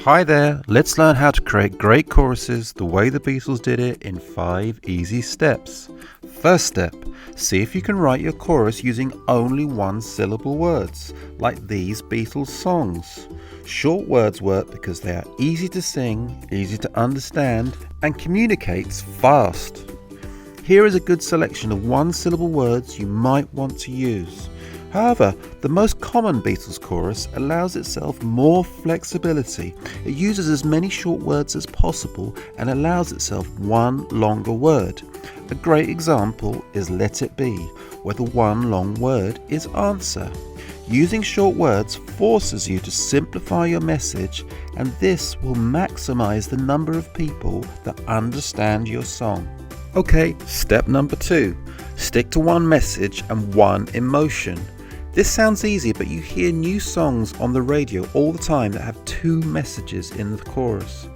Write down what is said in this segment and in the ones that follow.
Hi there, let's learn how to create great choruses the way the Beatles did it in 5 easy steps. First step, see if you can write your chorus using only one-syllable words, like these Beatles songs. Short words work because they are easy to sing, easy to understand, and communicates fast. Here is a good selection of one-syllable words you might want to use. However, the most common Beatles chorus allows itself more flexibility. It uses as many short words as possible and allows itself one longer word. A great example is Let It Be, where the one long word is answer. Using short words forces you to simplify your message, and this will maximize the number of people that understand your song. Okay, step number 2. Stick to one message and one emotion. This sounds easy, but you hear new songs on the radio all the time that have 2 messages in the chorus.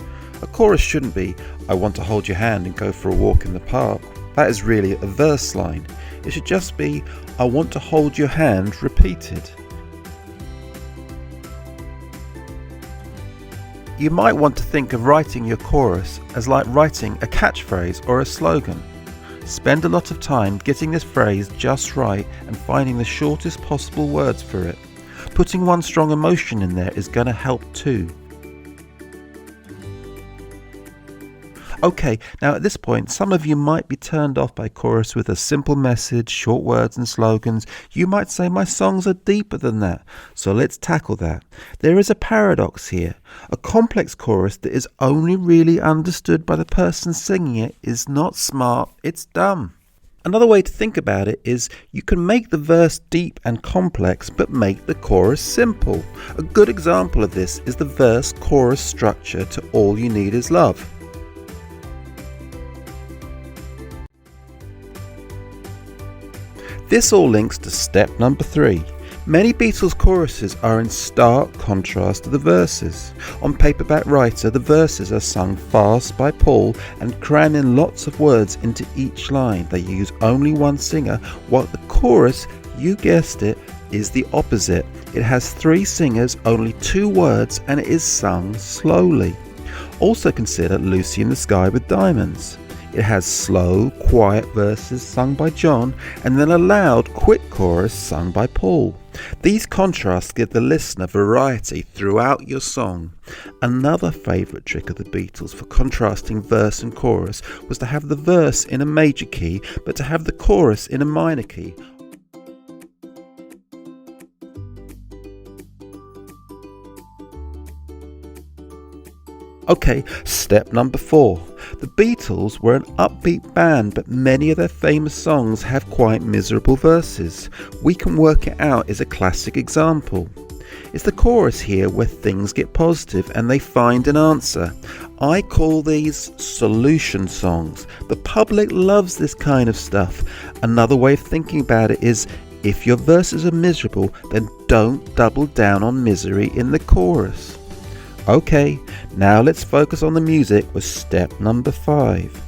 A chorus shouldn't be, I want to hold your hand and go for a walk in the park. That is really a verse line. It should just be, I want to hold your hand repeated. You might want to think of writing your chorus as like writing a catchphrase or a slogan. Spend a lot of time getting this phrase just right and finding the shortest possible words for it. Putting one strong emotion in there is going to help too. Okay, now at this point, some of you might be turned off by chorus with a simple message, short words and slogans. You might say my songs are deeper than that. So let's tackle that. There is a paradox here. A complex chorus that is only really understood by the person singing it is not smart, it's dumb. Another way to think about it is you can make the verse deep and complex but make the chorus simple. A good example of this is the verse-chorus structure to All You Need Is Love. This all links to step number 3. Many Beatles choruses are in stark contrast to the verses. On Paperback Writer, the verses are sung fast by Paul and cram in lots of words into each line. They use only one singer, while the chorus, you guessed it, is the opposite. It has 3 singers, only 2 words, and it is sung slowly. Also consider Lucy in the Sky with Diamonds. It has slow, quiet verses sung by John and then a loud, quick chorus sung by Paul. These contrasts give the listener variety throughout your song. Another favourite trick of the Beatles for contrasting verse and chorus was to have the verse in a major key but to have the chorus in a minor key. Okay, step number 4. The Beatles were an upbeat band, but many of their famous songs have quite miserable verses. We Can Work It Out is a classic example. It's the chorus here where things get positive and they find an answer. I call these solution songs. The public loves this kind of stuff. Another way of thinking about it is, if your verses are miserable, then don't double down on misery in the chorus. Okay, now let's focus on the music with step number 5.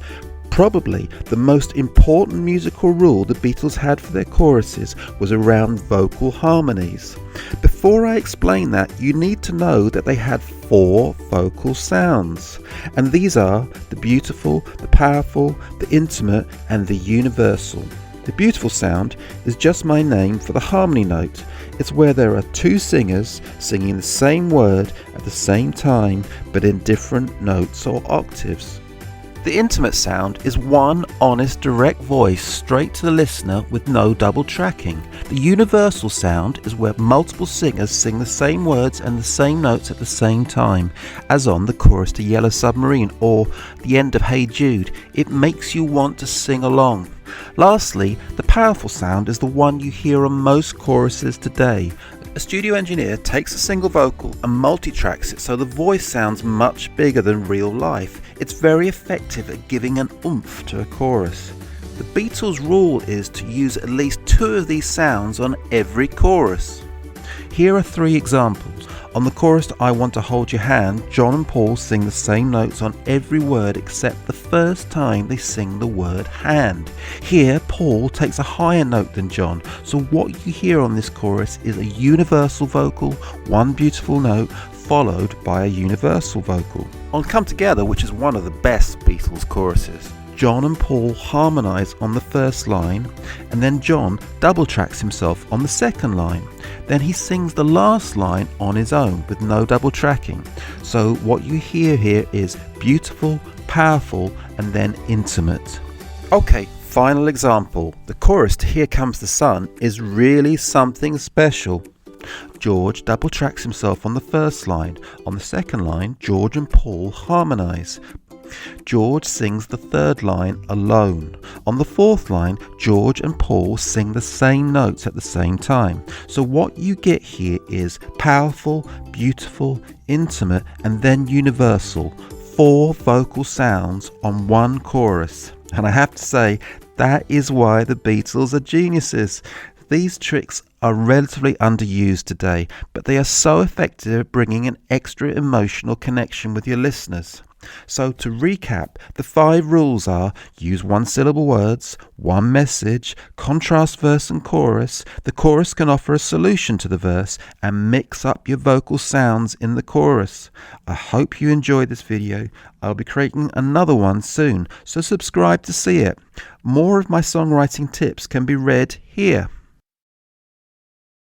Probably the most important musical rule the Beatles had for their choruses was around vocal harmonies. Before I explain that, you need to know that they had 4 vocal sounds, and these are the beautiful, the powerful, the intimate, and the universal. The beautiful sound is just my name for the harmony note. It's where there are 2 singers singing the same word at the same time but in different notes or octaves. The intimate sound is one honest direct voice straight to the listener with no double tracking. The universal sound is where multiple singers sing the same words and the same notes at the same time, as on the chorus to Yellow Submarine or the end of Hey Jude. It makes you want to sing along. Lastly, the powerful sound is the one you hear on most choruses today. A studio engineer takes a single vocal and multi-tracks it so the voice sounds much bigger than real life. It's very effective at giving an oomph to a chorus. The Beatles' rule is to use at least 2 of these sounds on every chorus. Here are 3 examples. On the chorus to I Want to Hold Your Hand, John and Paul sing the same notes on every word except the first time they sing the word hand. Here, Paul takes a higher note than John, so what you hear on this chorus is a universal vocal, one beautiful note, followed by a universal vocal. On Come Together, which is one of the best Beatles choruses, John and Paul harmonise on the first line, and then John double tracks himself on the second line. Then he sings the last line on his own with no double tracking. So what you hear here is beautiful, powerful, and then intimate. Okay, final example. The chorus to Here Comes the Sun is really something special. George double tracks himself on the first line. On the second line, George and Paul harmonise. George sings the third line alone. On the fourth line, George and Paul sing the same notes at the same time. So what you get here is powerful, beautiful, intimate, and then universal. 4 vocal sounds on one chorus. And I have to say, that is why the Beatles are geniuses. These tricks are relatively underused today, but they are so effective at bringing an extra emotional connection with your listeners. So to recap, the 5 rules are: use 1-syllable words, 1 message, contrast verse and chorus. The chorus can offer a solution to the verse, and mix up your vocal sounds in the chorus. I hope you enjoyed this video. I'll be creating another one soon, so subscribe to see it. More of my songwriting tips can be read here.